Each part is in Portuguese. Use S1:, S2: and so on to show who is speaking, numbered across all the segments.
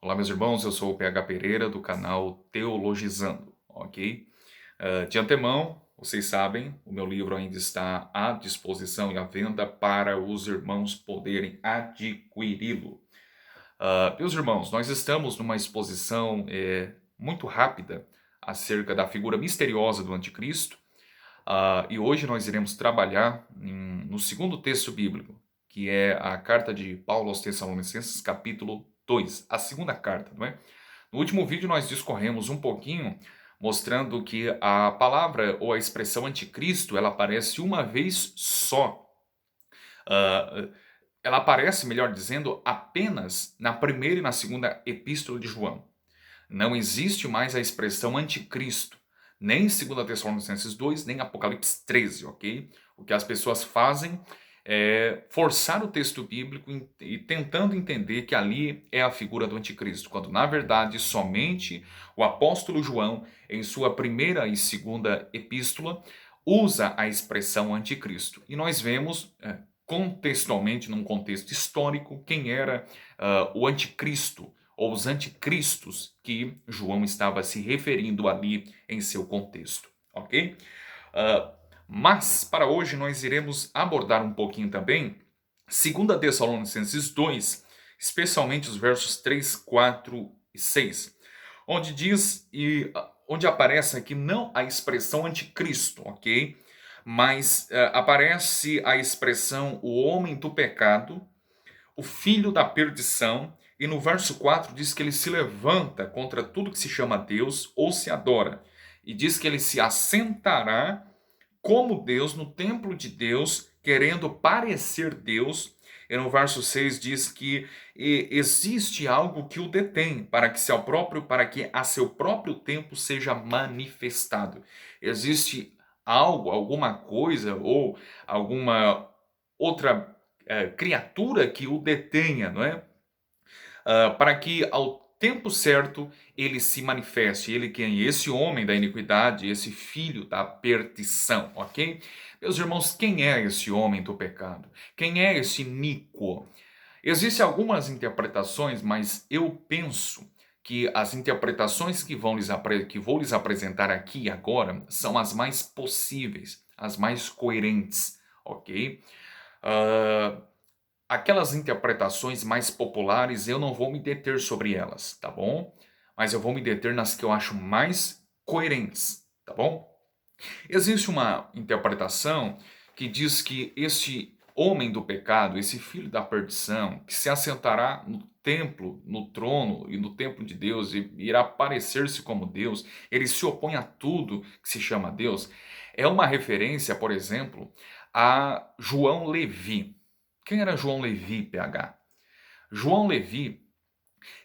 S1: Olá, meus irmãos, eu sou o PH Pereira do canal Teologizando, ok? De antemão, vocês sabem, o meu livro ainda está à disposição e à venda para os irmãos poderem adquiri-lo. Meus irmãos, nós estamos numa exposição muito rápida acerca da figura misteriosa do anticristo, e hoje nós iremos trabalhar no segundo texto bíblico, que é a carta de Paulo aos Tessalonicenses, capítulo 2, a segunda carta, não é? No último vídeo nós discorremos um pouquinho, mostrando que a palavra ou a expressão anticristo, ela aparece uma vez só. Ah, Ela aparece, melhor dizendo, apenas na primeira e na segunda epístola de João. Não existe mais a expressão anticristo, nem em 2 Tessalonicenses 2, nem Apocalipse 13, ok? O que as pessoas fazem é forçar o texto bíblico e tentando entender que ali é a figura do anticristo, quando na verdade somente o apóstolo João, em sua primeira e segunda epístola, usa a expressão anticristo. E nós vemos contextualmente, num contexto histórico, quem era o anticristo, ou os anticristos que João estava se referindo ali em seu contexto, ok? Mas para hoje nós iremos abordar um pouquinho também 2 Tessalonicenses 2, especialmente os versos 3, 4 e 6, onde diz e onde aparece aqui não a expressão anticristo, ok? Mas aparece a expressão o homem do pecado, o filho da perdição, e no verso 4 diz que ele se levanta contra tudo que se chama Deus ou se adora, e diz que ele se assentará como Deus no templo de Deus, querendo parecer Deus. E no verso 6 diz que existe algo que o detém para que a seu próprio tempo seja manifestado. Existe algo, alguma coisa ou alguma outra criatura que o detenha, não é? Para que ao tempo certo ele se manifeste, ele quem? Esse homem da iniquidade, esse filho da perdição, ok? Meus irmãos, quem é esse homem do pecado? Quem é esse iníquo? Existem algumas interpretações, mas eu penso que as interpretações que vou lhes apresentar aqui e agora são as mais possíveis, as mais coerentes, ok? Uh, Aquelas interpretações mais populares, eu não vou me deter sobre elas, tá bom? Mas eu vou me deter nas que eu acho mais coerentes, tá bom? Existe uma interpretação que diz que este homem do pecado, esse filho da perdição, que se assentará no templo, no trono e no templo de Deus e irá parecer-se como Deus, ele se opõe a tudo que se chama Deus, é uma referência, por exemplo, a João Levi. Quem era João Levi, PH? João Levi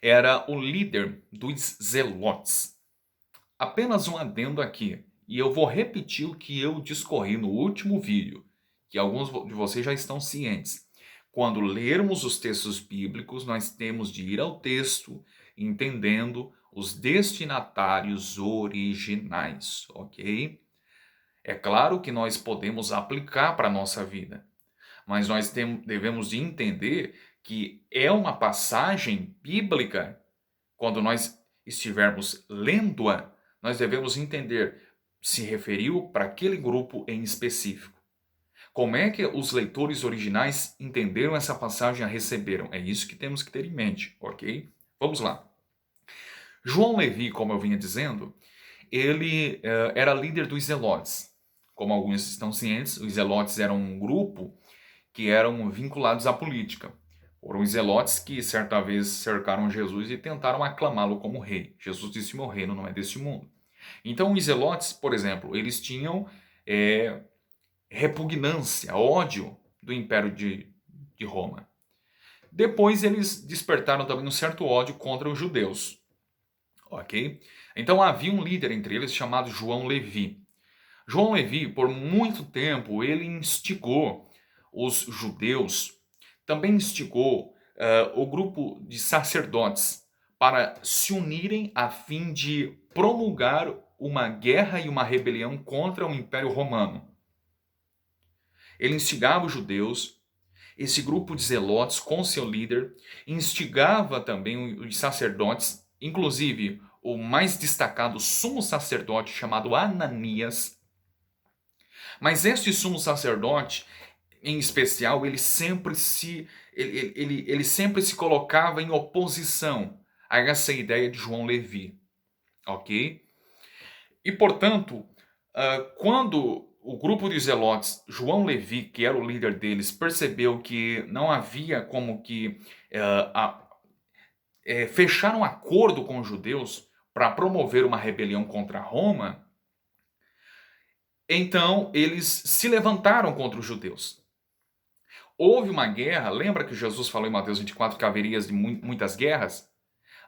S1: era o líder dos Zelotes. Apenas um adendo aqui, e eu vou repetir o que eu discorri no último vídeo, que alguns de vocês já estão cientes. Quando lermos os textos bíblicos, nós temos de ir ao texto entendendo os destinatários originais, ok? É claro que nós podemos aplicar para a nossa vida, mas nós devemos de entender que é uma passagem bíblica. Quando nós estivermos lendo-a, nós devemos entender se referiu para aquele grupo em específico. Como é que os leitores originais entenderam essa passagem e a receberam? É isso que temos que ter em mente, ok? Vamos lá. João Levi, como eu vinha dizendo, ele era líder dos Zelotes. Como alguns estão cientes, os Zelotes eram um grupo que eram vinculados à política. Foram os zelotes que certa vez cercaram Jesus e tentaram aclamá-lo como rei. Jesus disse: meu reino não é deste mundo. Então os zelotes, por exemplo, eles tinham repugnância, ódio do Império de Roma. Depois eles despertaram também um certo ódio contra os judeus. Ok? Então havia um líder entre eles chamado João Levi. João Levi, por muito tempo, ele instigou os judeus, também instigou o grupo de sacerdotes para se unirem a fim de promulgar uma guerra e uma rebelião contra o Império Romano. Ele instigava os judeus, esse grupo de zelotes com seu líder instigava também os sacerdotes, inclusive o mais destacado sumo sacerdote chamado Ananias. Mas este sumo sacerdote, em especial, ele sempre se colocava em oposição a essa ideia de João Levi, ok? E, portanto, quando o grupo de zelotes, João Levi, que era o líder deles, percebeu que não havia como que fechar um acordo com os judeus para promover uma rebelião contra Roma, então eles se levantaram contra os judeus. Houve uma guerra, lembra que Jesus falou em Mateus 24 que haveria de muitas guerras?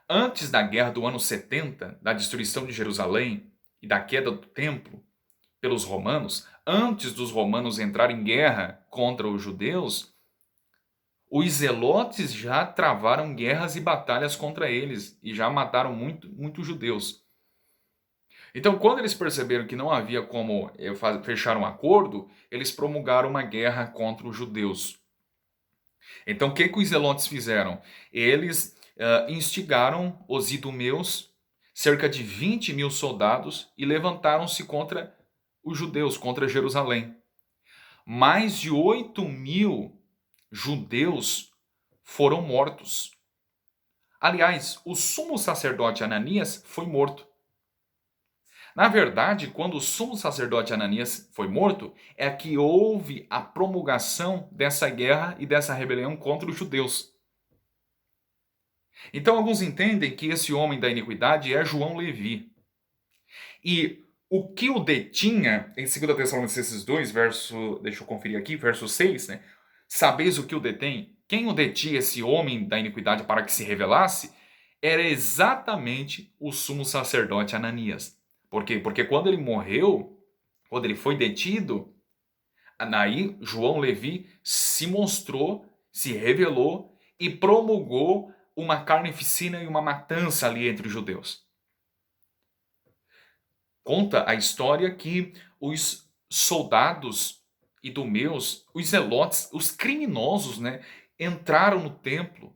S1: Antes da guerra do ano 70, da destruição de Jerusalém e da queda do templo pelos romanos, antes dos romanos entrarem em guerra contra os judeus, os zelotes já travaram guerras e batalhas contra eles e já mataram muitos judeus. Então, quando eles perceberam que não havia como fechar um acordo, eles promulgaram uma guerra contra os judeus. Então, o que os zelotes fizeram? Eles instigaram os idumeus, cerca de 20.000 soldados, e levantaram-se contra os judeus, contra Jerusalém. Mais de 8.000 judeus foram mortos. Aliás, o sumo sacerdote Ananias foi morto. Na verdade, quando o sumo sacerdote Ananias foi morto, é que houve a promulgação dessa guerra e dessa rebelião contra os judeus. Então, alguns entendem que esse homem da iniquidade é João Levi. E o que o detinha, em 2 Tessalonicenses 2, deixa eu conferir aqui, verso 6, né? Sabeis o que o detém? Quem o detinha, esse homem da iniquidade, para que se revelasse, era exatamente o sumo sacerdote Ananias. Por quê? Porque quando ele morreu, quando ele foi detido, aí João Levi se mostrou, se revelou e promulgou uma carnificina e uma matança ali entre os judeus. Conta a história que os soldados idumeus, os zelotes, os criminosos, né, entraram no templo,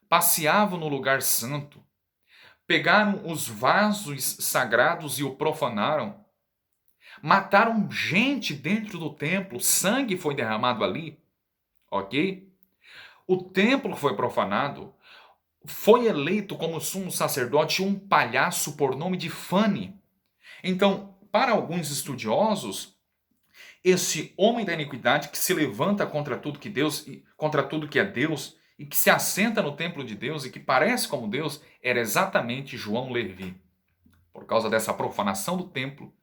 S1: passeavam no lugar santo, pegaram os vasos sagrados e o profanaram, mataram gente dentro do templo, sangue foi derramado ali, ok? O templo foi profanado, foi eleito como sumo sacerdote um palhaço por nome de Fane. Então, para alguns estudiosos, esse homem da iniquidade que se levanta contra tudo que Deus, contra tudo que é Deus, e que se assenta no templo de Deus e que parece como Deus, era exatamente João Levi. Por causa dessa profanação do templo,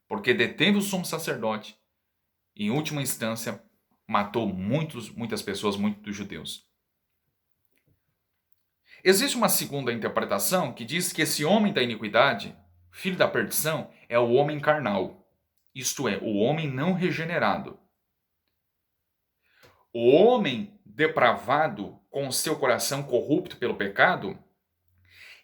S1: porque deteve o sumo sacerdote e, em última instância, matou muitas pessoas, muitos judeus. Existe uma segunda interpretação que diz que esse homem da iniquidade, filho da perdição, é o homem carnal, isto é, o homem não regenerado. O homem depravado, com o seu coração corrupto pelo pecado,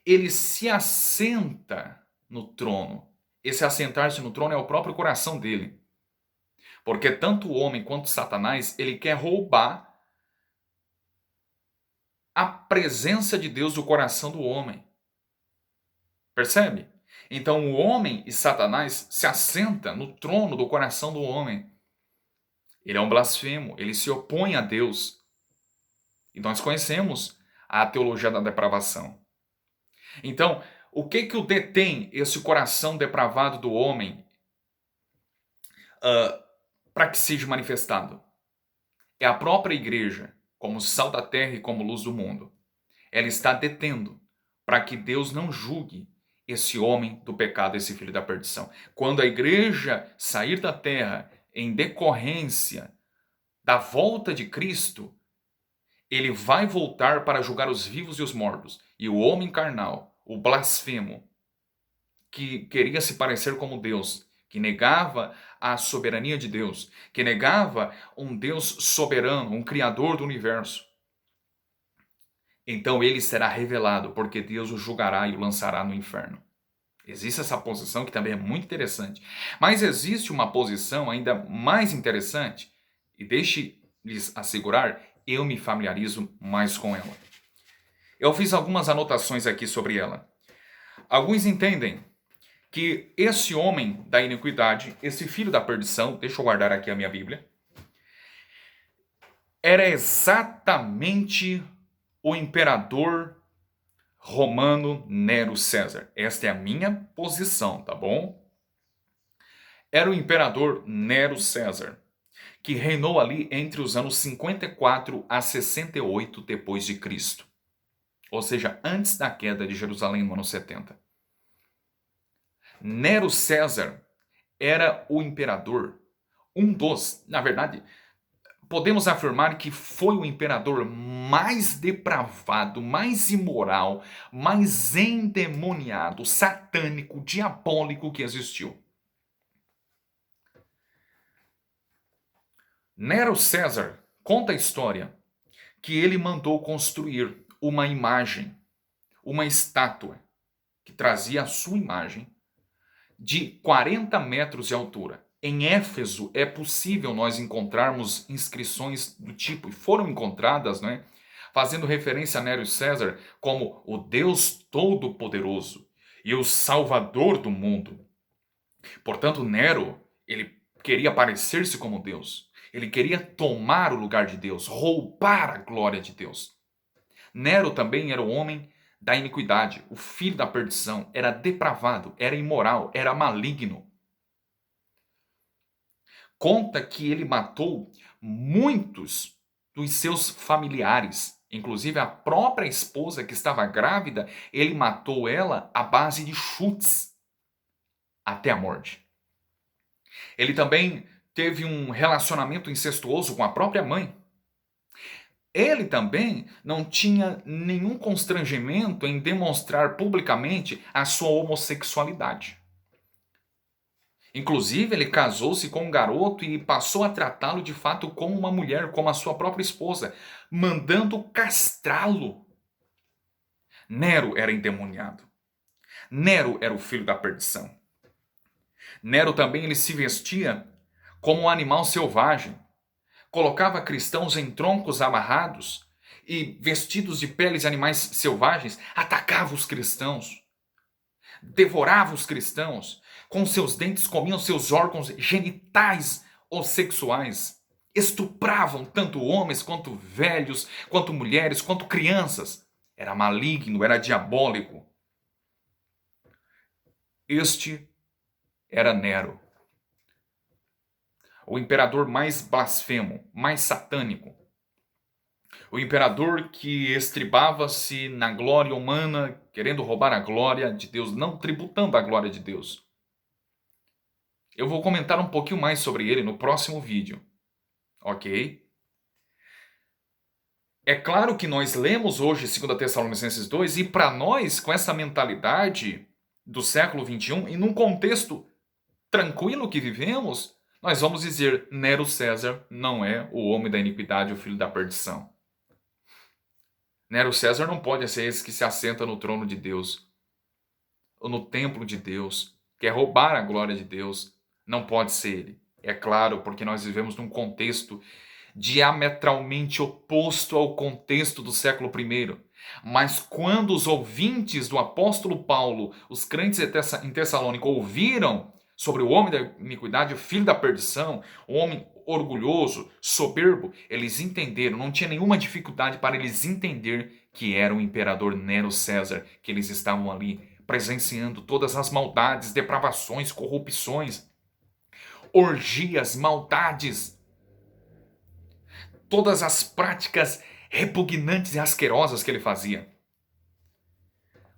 S1: ele se assenta no trono. Esse assentar-se no trono é o próprio coração dele. Porque tanto o homem quanto Satanás, ele quer roubar a presença de Deus do coração do homem. Percebe? Então o homem e Satanás se assenta no trono do coração do homem. Ele é um blasfemo, ele se opõe a Deus. E nós conhecemos a teologia da depravação. Então, o que o detém esse coração depravado do homem para que seja manifestado? É a própria igreja, como sal da terra e como luz do mundo. Ela está detendo para que Deus não julgue esse homem do pecado, esse filho da perdição. Quando a igreja sair da terra em decorrência da volta de Cristo, ele vai voltar para julgar os vivos e os mortos. E o homem carnal, o blasfemo, que queria se parecer como Deus, que negava a soberania de Deus, que negava um Deus soberano, um criador do universo, então ele será revelado, porque Deus o julgará e o lançará no inferno. Existe essa posição que também é muito interessante. Mas existe uma posição ainda mais interessante, e deixe-lhes assegurar, eu me familiarizo mais com ela. Eu fiz algumas anotações aqui sobre ela. Alguns entendem que esse homem da iniquidade, esse filho da perdição, deixa eu guardar aqui a minha Bíblia, era exatamente o imperador romano Nero César. Esta é a minha posição, tá bom? Era o imperador Nero César, que reinou ali entre os anos 54 a 68 depois de Cristo. Ou seja, antes da queda de Jerusalém no ano 70. Nero César era o imperador, na verdade, podemos afirmar que foi o imperador mais depravado, mais imoral, mais endemoniado, satânico, diabólico que existiu. Nero César conta a história que ele mandou construir uma imagem, uma estátua, que trazia a sua imagem, de 40 metros de altura. Em Éfeso é possível nós encontrarmos inscrições do tipo, e foram encontradas, né, fazendo referência a Nero César como o Deus Todo-Poderoso e o Salvador do mundo. Portanto, Nero, ele queria parecer-se como Deus. Ele queria tomar o lugar de Deus, roubar a glória de Deus. Nero também era o homem da iniquidade, o filho da perdição, era depravado, era imoral, era maligno. Conta que ele matou muitos dos seus familiares, inclusive a própria esposa que estava grávida, ele matou ela à base de chutes até a morte. Ele também teve um relacionamento incestuoso com a própria mãe. Ele também não tinha nenhum constrangimento em demonstrar publicamente a sua homossexualidade. Inclusive, ele casou-se com um garoto e passou a tratá-lo de fato como uma mulher, como a sua própria esposa, mandando castrá-lo. Nero era endemoniado. Nero era o filho da perdição. Nero também ele se vestia como um animal selvagem. Colocava cristãos em troncos amarrados e, vestidos de peles de animais selvagens, atacava os cristãos, devorava os cristãos, com seus dentes comiam seus órgãos genitais ou sexuais, estupravam tanto homens quanto velhos, quanto mulheres, quanto crianças. Era maligno, era diabólico. Este era Nero. O imperador mais blasfemo, mais satânico. O imperador que estribava-se na glória humana, querendo roubar a glória de Deus, não tributando a glória de Deus. Eu vou comentar um pouquinho mais sobre ele no próximo vídeo, ok? É claro que nós lemos hoje 2 Tessalonicenses 2 e para nós, com essa mentalidade do século 21 e num contexto tranquilo que vivemos, nós vamos dizer, Nero César não é o homem da iniquidade, o filho da perdição. Nero César não pode ser esse que se assenta no trono de Deus, ou no templo de Deus, quer roubar a glória de Deus. Não pode ser ele. É claro, porque nós vivemos num contexto diametralmente oposto ao contexto do século I. Mas quando os ouvintes do apóstolo Paulo, os crentes em Tessalônica, ouviram sobre o homem da iniquidade, o filho da perdição, o homem orgulhoso, soberbo, eles entenderam, não tinha nenhuma dificuldade para eles entender que era o imperador Nero César, que eles estavam ali presenciando todas as maldades, depravações, corrupções, orgias, maldades, todas as práticas repugnantes e asquerosas que ele fazia.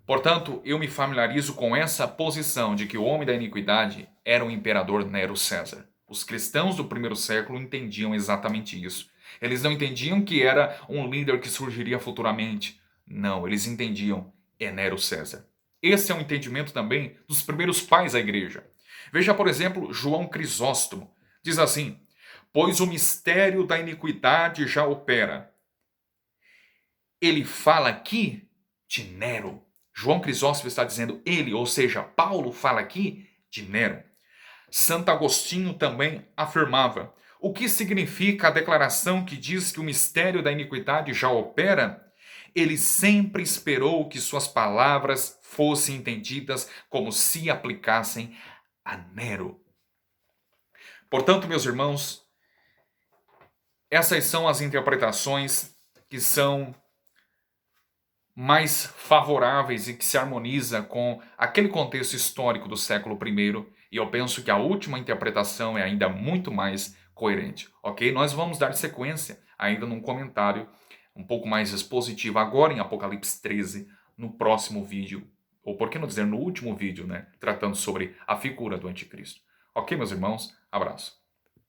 S1: Portanto, eu me familiarizo com essa posição de que o homem da iniquidade era o imperador Nero César. Os cristãos do primeiro século entendiam exatamente isso. Eles não entendiam que era um líder que surgiria futuramente. Não, eles entendiam, é Nero César. Esse é um entendimento também dos primeiros pais da igreja. Veja, por exemplo, João Crisóstomo. Diz assim: pois o mistério da iniquidade já opera. Ele fala aqui de Nero. João Crisóstomo está dizendo ele, ou seja, Paulo fala aqui de Nero. Santo Agostinho também afirmava: O que significa a declaração que diz que o mistério da iniquidade já opera? Ele sempre esperou que suas palavras fossem entendidas como se aplicassem a Nero. Portanto, meus irmãos, essas são as interpretações que são mais favoráveis e que se harmoniza com aquele contexto histórico do século I, e eu penso que a última interpretação é ainda muito mais coerente, ok? Nós vamos dar sequência ainda num comentário um pouco mais expositivo agora em Apocalipse 13, no próximo vídeo, ou por que não dizer no último vídeo, né? Tratando sobre a figura do anticristo. Ok, meus irmãos? Abraço.